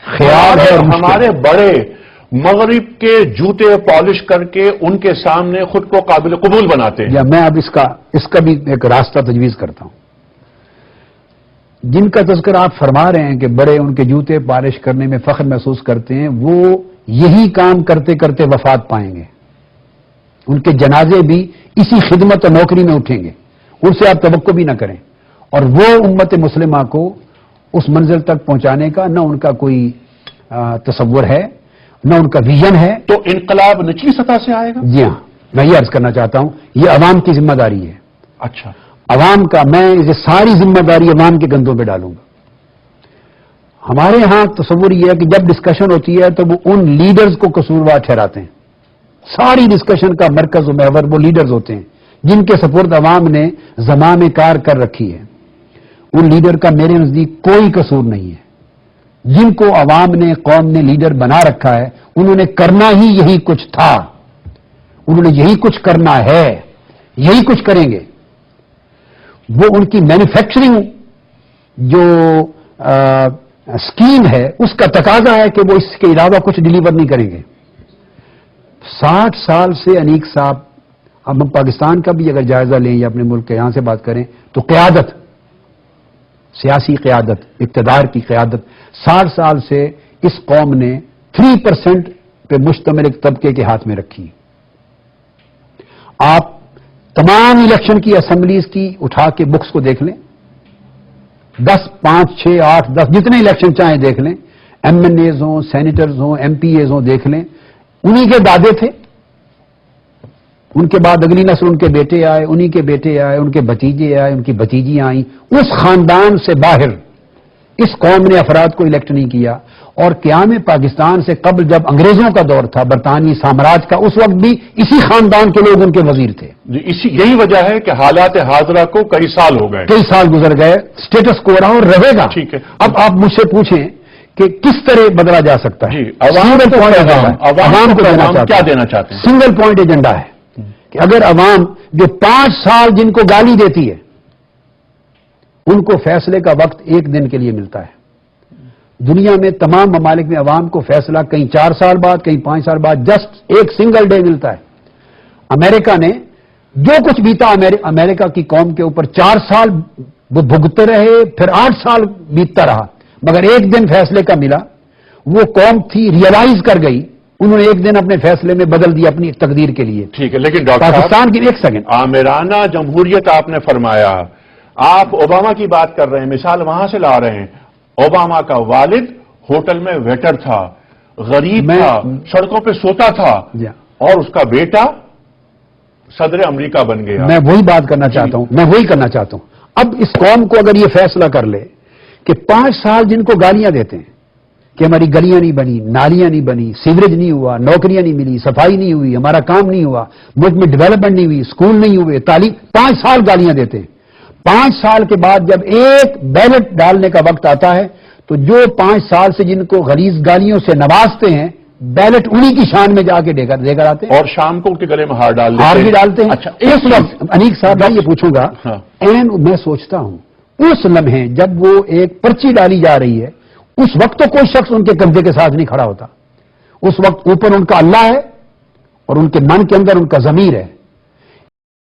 خیال ہے. ہمارے بڑے مغرب کے جوتے پالش کر کے ان کے سامنے خود کو قابل قبول بناتے ہیں. یا میں اب اس کا بھی ایک راستہ تجویز کرتا ہوں. جن کا تذکرہ آپ فرما رہے ہیں کہ بڑے ان کے جوتے پالش کرنے میں فخر محسوس کرتے ہیں، وہ یہی کام کرتے کرتے وفات پائیں گے. ان کے جنازے بھی اسی خدمت اور نوکری میں اٹھیں گے. ان سے آپ توقع بھی نہ کریں. اور وہ امت مسلمہ کو اس منزل تک پہنچانے کا نہ ان کا کوئی تصور ہے، نہ ان کا ویژن ہے. تو انقلاب نچلی سطح سے آئے گا؟ جی ہاں، میں یہ عرض کرنا چاہتا ہوں، یہ عوام کی ذمہ داری ہے. اچھا، عوام کا، میں یہ ساری ذمہ داری عوام کے کندھوں پہ ڈالوں گا. ہمارے ہاں تصور یہ ہے کہ جب ڈسکشن ہوتی ہے تو وہ ان لیڈرز کو قصوروار ٹھہراتے ہیں. ساری ڈسکشن کا مرکز و محور وہ لیڈرز ہوتے ہیں جن کے سپرد عوام نے زمام کار کر رکھی ہے. ان لیڈر کا میرے نزدیک کوئی قصور نہیں ہے. جن کو عوام نے، قوم نے لیڈر بنا رکھا ہے، انہوں نے کرنا ہی یہی کچھ تھا، انہوں نے یہی کچھ کرنا ہے، یہی کچھ کریں گے. وہ ان کی مینوفیکچرنگ جو اسکیم ہے اس کا تقاضا ہے کہ وہ اس کے علاوہ کچھ ڈیلیور نہیں کریں گے. 60 سال سے انیک صاحب، اب ہم پاکستان کا بھی اگر جائزہ لیں یا اپنے ملک کے یہاں سے بات کریں تو قیادت، سیاسی قیادت، اقتدار کی قیادت 60 سال سے اس قوم نے 3% پہ مشتمل ایک طبقے کے ہاتھ میں رکھی. آپ تمام الیکشن کی اسمبلیز کی اٹھا کے بکس کو دیکھ لیں، 10، 5، 6، 8، 10 جتنے الیکشن چاہیں دیکھ لیں، ایم این ایز ہوں، سینیٹرز ہوں، ایم پی ایز ہوں، دیکھ لیں. انہی کے دادے تھے، ان کے بعد اگلی نسل ان کے بیٹے آئے، انہی کے بیٹے آئے، ان کے بھتیجے آئے، ان کی بھتیجیاں آئیں. اس خاندان سے باہر اس قوم نے افراد کو الیکٹ نہیں کیا. اور قیام پاکستان سے قبل جب انگریزوں کا دور تھا، برطانوی سامراج کا، اس وقت بھی اسی خاندان کے لوگ ان کے وزیر تھے. یہی وجہ ہے کہ حالات حاضرہ کو کئی سال ہو گئے، کئی سال گزر گئے، اسٹیٹس کو رہا اور رہے گا. ٹھیک ہے. اب آپ مجھ سے پوچھیں کہ کس طرح بدلا جا سکتا ہے. عوام کو کیا دینا چاہتے ہیں؟ سنگل پوائنٹ ایجنڈا ہے کہ اگر عوام جو 5 سال جن کو گالی دیتی ہے ان کو فیصلے کا وقت 1 دن کے لیے ملتا ہے. دنیا میں تمام ممالک میں عوام کو فیصلہ کہیں 4 سال بعد، کہیں 5 سال بعد جسٹ ایک سنگل ڈے ملتا ہے. امریکہ نے جو کچھ بیتا امریکہ کی قوم کے اوپر 4 سال وہ بھگتے رہے، پھر 8 سال بیتتا رہا، مگر 1 دن فیصلے کا ملا. وہ قوم تھی ریئلائز کر گئی، انہوں نے 1 دن اپنے فیصلے میں بدل دیا اپنی تقدیر کے لیے. ٹھیک ہے، لیکن ڈاکٹر پاکستان کی 1 سیکنڈ آمرانہ جمہوریت آپ نے فرمایا، آپ اوباما کی بات کر رہے ہیں، مثال وہاں سے لا رہے ہیں. اوباما کا والد ہوٹل میں ویٹر تھا، غریب تھا، سڑکوں پہ سوتا تھا، اور اس کا بیٹا صدر امریکہ بن گیا. میں وہی بات کرنا چاہتا ہوں، میں وہی کرنا چاہتا ہوں. اب اس قوم کو اگر یہ فیصلہ کر لے کہ 5 سال جن کو گالیاں دیتے ہیں کہ ہماری گلیاں نہیں بنی، نالیاں نہیں بنی، سیوریج نہیں ہوا، نوکریاں نہیں ملی، صفائی نہیں ہوئی، ہمارا کام نہیں ہوا، ملک میں ڈیولپمنٹ نہیں ہوئی، اسکول نہیں ہوئے، تعلیم، 5 سال گالیاں دیتے ہیں. 5 سال کے بعد جب ایک بیلٹ ڈالنے کا وقت آتا ہے تو جو 5 سال سے جن کو غلیظ گالیوں سے نوازتے ہیں، بیلٹ انہی کی شان میں جا کے دے کر آتے ہیں، اور شام کو ان کے گلے میں ہار بھی ڈالتے ہیں. اچھا، اس وقت انیک صاحب میں یہ پوچھوں گا، میں سوچتا ہوں اس لمحے جب وہ ایک پرچی ڈالی جا رہی ہے، اس وقت تو کوئی شخص ان کے کندھے کے ساتھ نہیں کھڑا ہوتا. اس وقت اوپر ان کا اللہ ہے اور ان کے من کے اندر ان کا ضمیر ہے.